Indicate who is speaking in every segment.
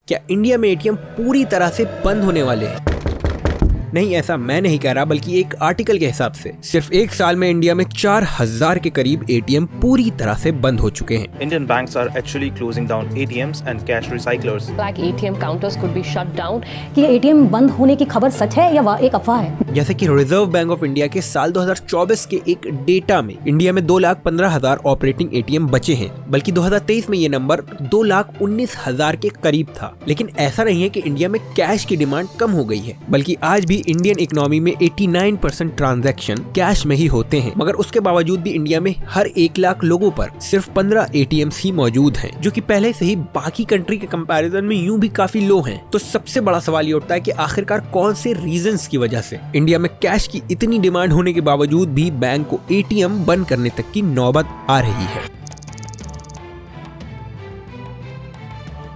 Speaker 1: क्या इंडिया में एटीएम पूरी तरह से बंद होने वाले हैं? नहीं, ऐसा मैं नहीं कह रहा, बल्कि एक आर्टिकल के हिसाब से सिर्फ एक साल में इंडिया में 4000 के करीब एटीएम पूरी तरह से बंद हो चुके हैं।
Speaker 2: Indian banks are actually closing down ATMs and cash recyclers.
Speaker 3: Like ATM counters could be shut down.
Speaker 4: कि एटीएम बंद होने की खबर सच है या एक अफवाह है?
Speaker 1: जैसे कि रिजर्व बैंक ऑफ इंडिया के साल 2024 के एक डेटा में इंडिया में 2,15,000 ऑपरेटिंग एटीएम बचे हैं, बल्कि 2023 में ये नंबर 2,19,000 के करीब था। लेकिन ऐसा नहीं है कि इंडिया में कैश की डिमांड कम हो गई है, बल्कि आज भी इंडियन इकोनॉमी में 89% ट्रांजैक्शन कैश में ही होते हैं। मगर उसके बावजूद भी इंडिया में हर 1 लाख लोगों पर सिर्फ 15 एटीएम्स ही मौजूद हैं, जो कि पहले से ही बाकी कंट्री के कंपैरिजन में यूं भी काफी लो हैं। तो सबसे बड़ा सवाल ये उठता है कि आखिरकार कौन से रीजंस की वजह से इंडिया में कैश की इतनी डिमांड होने के बावजूद भी बैंक को एटीएम बंद करने तक की नौबत आ रही है।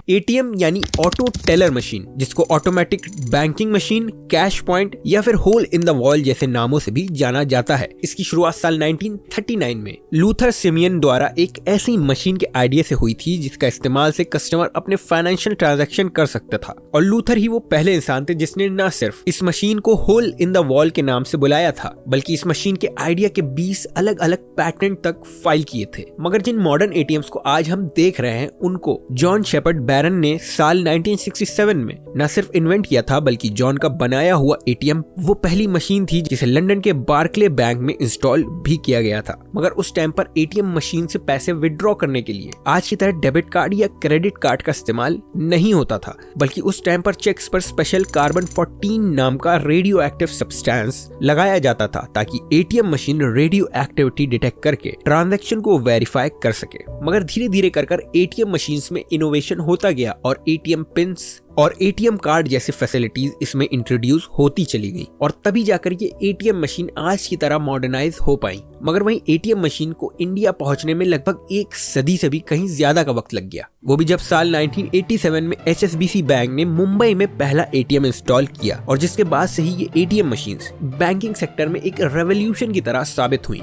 Speaker 1: एटीएम यानी ऑटो टेलर मशीन, जिसको automatic banking machine, cash point या फिर होल इन द वॉल जैसे नामों से भी जाना जाता है। इसकी शुरुआत साल 1939 में लूथर सिमियन द्वारा एक ऐसी मशीन के आइडिया से हुई थी जिसका इस्तेमाल से कस्टमर अपने फाइनेंशियल ट्रांजैक्शन कर सकता था। और लूथर ही वो पहले इंसान थे जिसने न सिर्फ इस मशीन को होल इन द वॉल के नाम से बुलाया था, बल्कि इस मशीन के आइडिया के 20 अलग अलग पैटेंट तक फाइल किए थे। मगर जिन मॉडर्न एटीएम्स को आज हम देख रहे हैं, उनको जॉन शेपर्ड बैरन ने साल 1967 में न सिर्फ इन्वेंट किया था, बल्कि जॉन का बनाया हुआ एटीएम वो पहली मशीन थी जिसे लंदन के बार्कले बैंक में इंस्टॉल भी किया गया था। मगर उस टाइम पर एटीएम मशीन से पैसे विड्रॉ करने के लिए आज की तरह डेबिट कार्ड या क्रेडिट कार्ड का इस्तेमाल नहीं होता था, बल्कि उस टाइम पर चेक्स पर स्पेशल कार्बन 14 नाम का रेडियो एक्टिव सब्सटेंस लगाया जाता था, ताकि ATM machine radio activity detect करके ट्रांजैक्शन को वेरीफाई कर सके। मगर धीरे धीरे कर एटीएम मशीन्स में इनोवेशन होता गया और एटीएम पिन्स और एटीएम कार्ड जैसे फैसिलिटीज इसमें इंट्रोड्यूस होती चली गई, और तभी जाकर ये एटीएम मशीन आज की तरह मॉडर्नाइज हो पाई। मगर वहीं एटीएम मशीन को इंडिया पहुंचने में लगभग 1 सदी से भी कहीं ज्यादा का वक्त लग गया, वो भी जब साल 1987 में HSBC बैंक ने मुंबई में पहला एटीएम इंस्टॉल किया, और जिसके बाद से ही ये एटीएम मशीन्स बैंकिंग सेक्टर में एक रेवोल्यूशन की तरह साबित हुई।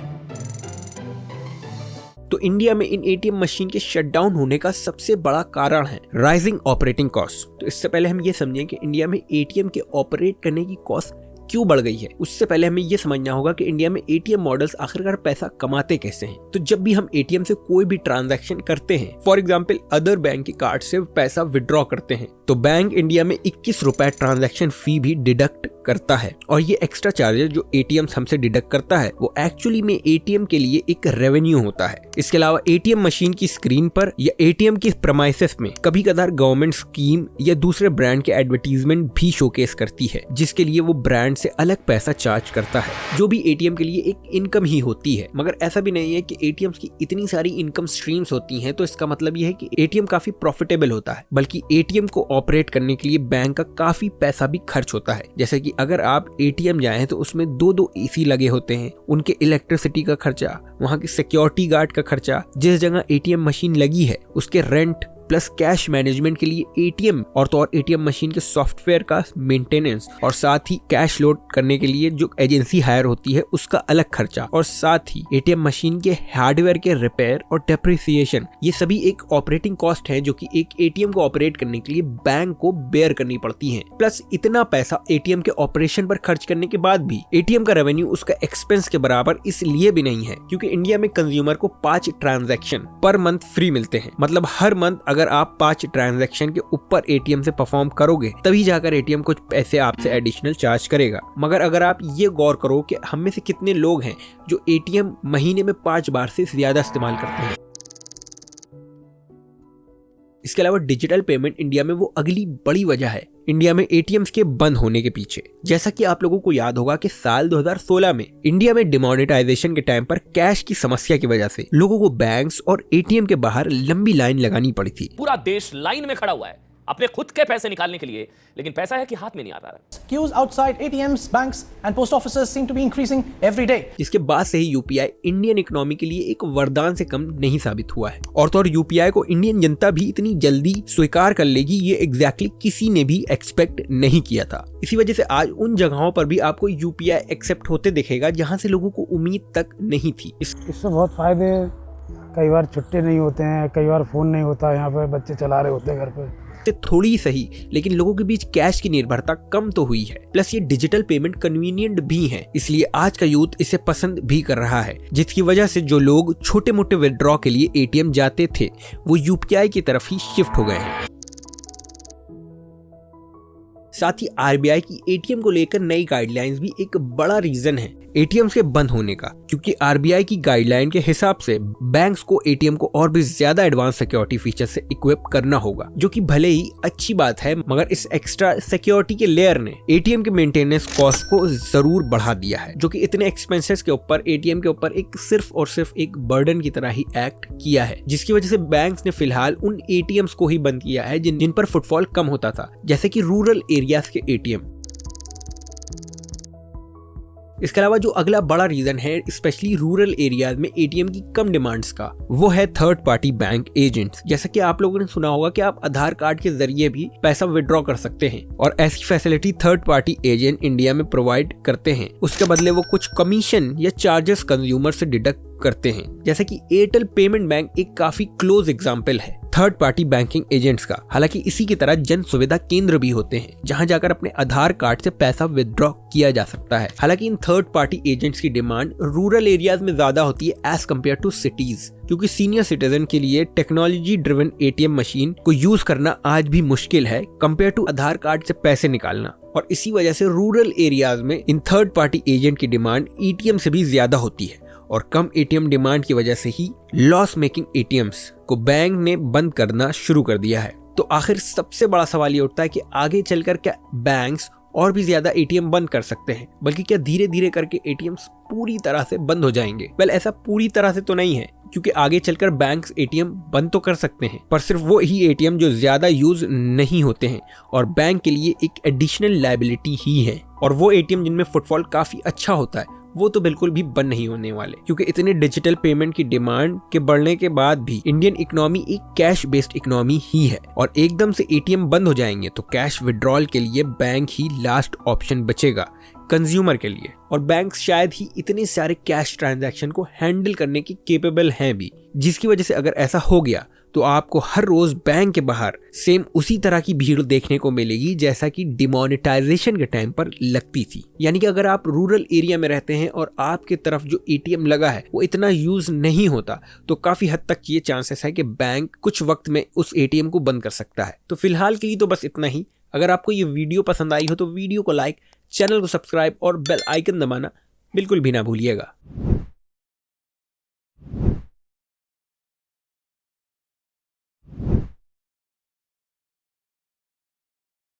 Speaker 1: तो इंडिया में इन एटीएम मशीन के शटडाउन होने का सबसे बड़ा कारण है राइजिंग ऑपरेटिंग कॉस्ट। तो इससे पहले हम ये समझें कि इंडिया में एटीएम के ऑपरेट करने की कॉस्ट क्यों बढ़ गई है, उससे पहले हमें यह समझना होगा कि इंडिया में एटीएम मॉडल्स आखिरकार पैसा कमाते कैसे हैं। तो जब भी हम एटीएम से कोई भी ट्रांजैक्शन करते हैं, फॉर एग्जांपल अदर बैंक के कार्ड से पैसा विड्रॉ करते हैं, तो बैंक इंडिया में 21 रुपए ट्रांजैक्शन फी भी डिडक्ट करता है। और ये एक्स्ट्रा चार्जेस जो एटीएम हमसे डिडक्ट करता है, वो एक्चुअली में एटीएम के लिए एक रेवेन्यू होता है। इसके अलावा एटीएम मशीन की स्क्रीन पर या एटीएम की प्रेमाइसेस में कभी कभार गवर्नमेंट स्कीम या दूसरे ब्रांड के एडवर्टीजमेंट भी शोकेस करती है, जिसके लिए वो ब्रांड से अलग पैसा चार्ज करता है, जो भी एटीएम के लिए एक इनकम ही होती है। मगर ऐसा भी नहीं है कि एटीएम की इतनी सारी इनकम स्ट्रीम्स होती हैं तो इसका मतलब यह है कि एटीएम काफी प्रॉफिटेबल होता है, बल्कि एटीएम को ऑपरेट करने के लिए बैंक का काफी पैसा भी खर्च होता है। जैसे कि अगर आप एटीएम जाएं तो उसमें 2 एसी लगे होते हैं, उनके इलेक्ट्रिसिटी का खर्चा, वहां के सिक्योरिटी गार्ड का खर्चा, जिस जगह एटीएम मशीन लगी है उसके रेंट, प्लस कैश मैनेजमेंट के लिए एटीएम और तो और एटीएम मशीन के सॉफ्टवेयर का मेंटेनेंस, और साथ ही कैश लोड करने के लिए जो एजेंसी हायर होती है उसका अलग खर्चा, और साथ ही एटीएम मशीन के हार्डवेयर के रिपेयर और डेप्रिसिएशन, ये सभी एक ऑपरेटिंग कॉस्ट है जो कि एक एटीएम को ऑपरेट करने के लिए बैंक को बेयर करनी पड़ती है। प्लस इतना पैसा एटीएम के ऑपरेशन पर खर्च करने के बाद भी एटीएम का रेवेन्यू उसका एक्सपेंस के बराबर इसलिए भी नहीं है क्योंकि इंडिया में कंज्यूमर को 5 ट्रांजैक्शन पर मंथ फ्री मिलते हैं। मतलब हर मंथ अगर आप 5 ट्रांजैक्शन के ऊपर एटीएम से परफॉर्म करोगे तभी जाकर एटीएम कुछ पैसे आपसे एडिशनल चार्ज करेगा। मगर अगर आप ये गौर करो कि हम में से कितने लोग हैं जो एटीएम महीने में 5 बार से ज्यादा इस्तेमाल करते हैं। इसके अलावा डिजिटल पेमेंट इंडिया में वो अगली बड़ी वजह है इंडिया में एटीएम्स के बंद होने के पीछे। जैसा कि आप लोगों को याद होगा कि साल 2016 में इंडिया में डिमोनेटाइजेशन के टाइम पर कैश की समस्या की वजह से लोगों को बैंक्स और एटीएम के बाहर लंबी लाइन लगानी पड़ी थी।
Speaker 5: पूरा देश लाइन में खड़ा हुआ है अपने खुद के पैसे निकालने के लिए, लेकिन पैसा है कि हाथ में नहीं आ रहा है।
Speaker 6: Queues outside ATMs, banks and post offices seem to be increasing every day.
Speaker 1: इसके बाद से ही यूपीआई इंडियन इकोनॉमी के लिए एक वरदान से कम नहीं साबित हुआ है, और तो और यूपीआई को इंडियन जनता भी इतनी जल्दी स्वीकार कर लेगी ये एग्जैक्टली किसी ने भी एक्सपेक्ट नहीं किया था। इसी वजह से आज उन जगहों पर भी आपको यूपीआई एक्सेप्ट होते दिखेगा जहाँ से लोगों को उम्मीद तक नहीं थी।
Speaker 7: इससे बहुत फायदे, कई बार छुट्टे नहीं होते हैं, कई बार फोन नहीं होता, यहाँ पे बच्चे चला रहे होते हैं घर पे,
Speaker 1: से थोड़ी सही, लेकिन लोगों के बीच कैश की निर्भरता कम तो हुई है। प्लस ये डिजिटल पेमेंट कन्वीनियंट भी है, इसलिए आज का यूथ इसे पसंद भी कर रहा है, जिसकी वजह से जो लोग छोटे मोटे विथड्रॉ के लिए एटीएम जाते थे वो यूपीआई की तरफ ही शिफ्ट हो गए हैं। साथ ही आरबीआई की एटीएम को लेकर नई गाइडलाइंस भी एक बड़ा रीजन है एटीएम के बंद होने का, क्योंकि आरबीआई की गाइडलाइन के हिसाब से बैंक्स को एटीएम को और भी ज्यादा एडवांस सिक्योरिटी फीचर से इक्विप करना होगा, जो कि भले ही अच्छी बात है, मगर इस एक्स्ट्रा सिक्योरिटी के लेयर ने एटीएम के मेंटेनेंस कॉस्ट को जरूर बढ़ा दिया है, जो कि इतने एक्सपेंसेस के ऊपर एटीएम के ऊपर एक सिर्फ और सिर्फ एक बर्डन की तरह ही एक्ट किया है, जिसकी वजह से बैंक्स ने फिलहाल उन एटीएम्स को ही बंद किया है जिन पर फुटफॉल कम होता था, जैसे कि रूरल एरियाज के एटीएम। इसके अलावा जो अगला बड़ा रीजन है स्पेशली रूरल एरियाज में एटीएम की कम डिमांड्स का, वो है थर्ड पार्टी बैंक एजेंट्स। जैसा कि आप लोगों ने सुना होगा कि आप आधार कार्ड के जरिए भी पैसा विड्रॉ कर सकते हैं, और ऐसी facility third party agent India में प्रोवाइड करते हैं। उसके बदले वो कुछ कमीशन या चार्जेस कंज्यूमर से डिडक्ट करते हैं, जैसे कि एयरटेल पेमेंट बैंक एक काफी क्लोज एग्जांपल है थर्ड पार्टी बैंकिंग एजेंट्स का। हालांकि इसी की तरह जन सुविधा केंद्र भी होते हैं, जहां जाकर अपने आधार कार्ड से पैसा विदड्रॉ किया जा सकता है। हालांकि इन थर्ड पार्टी एजेंट्स की डिमांड रूरल एरियाज में ज्यादा होती है एज कम्पेयर टू सिटीज, क्योंकि सीनियर सिटीजन के लिए टेक्नोलॉजी ड्रिवन एटीएम मशीन को यूज करना आज भी मुश्किल है कंपेयर टू आधार कार्ड से पैसे निकालना, और इसी वजह से रूरल एरियाज में इन थर्ड पार्टी एजेंट की डिमांड एटीएम से भी ज्यादा होती है, और कम एटीएम डिमांड की वजह से ही लॉस मेकिंग एटीएम्स को बैंक ने बंद करना शुरू कर दिया है। तो आखिर सबसे बड़ा सवाल ये उठता है कि आगे चलकर क्या बैंक्स और भी ज्यादा एटीएम बंद कर सकते हैं, बल्कि क्या धीरे धीरे करके एटीएम्स पूरी तरह से बंद हो जाएंगे? वेल, ऐसा पूरी तरह से तो नहीं है, क्योंकि आगे चलकर बैंक्स एटीएम बंद तो कर सकते हैं, पर सिर्फ वो ही एटीएम जो ज्यादा यूज नहीं होते हैं और बैंक के लिए एक एडिशनल लायबिलिटी ही है, और वो एटीएम जिनमें फुटफॉल काफी अच्छा होता है वो तो बिल्कुल भी बंद नहीं होने वाले, क्योंकि इतने डिजिटल पेमेंट की डिमांड के बढ़ने के बाद भी इंडियन इकोनॉमी एक कैश बेस्ड इकोनॉमी ही है, और एकदम से एटीएम बंद हो जाएंगे तो कैश विड्रॉल के लिए बैंक ही लास्ट ऑप्शन बचेगा कंज्यूमर के लिए, और बैंक शायद ही इतने सारे कैश ट्रांजैक्शन को हैंडल करने की केपेबल हैं भी, जिसकी वजह से अगर ऐसा हो गया तो आपको हर रोज बैंक के बाहर सेम उसी तरह की भीड़ देखने को मिलेगी जैसा कि डिमोनेटाइजेशन के टाइम पर लगती थी। यानी कि अगर आप रूरल एरिया में रहते हैं और आपके तरफ जो एटीएम लगा है वो इतना यूज नहीं होता, तो काफी हद तक ये चांसेस है कि बैंक कुछ वक्त में उस एटीएम को बंद कर सकता है। तो फिलहाल के लिए तो बस इतना ही। अगर आपको ये वीडियो पसंद आई हो तो वीडियो को लाइक, चैनल को सब्सक्राइब और बेल आइकन दबाना बिल्कुल भी ना भूलिएगा।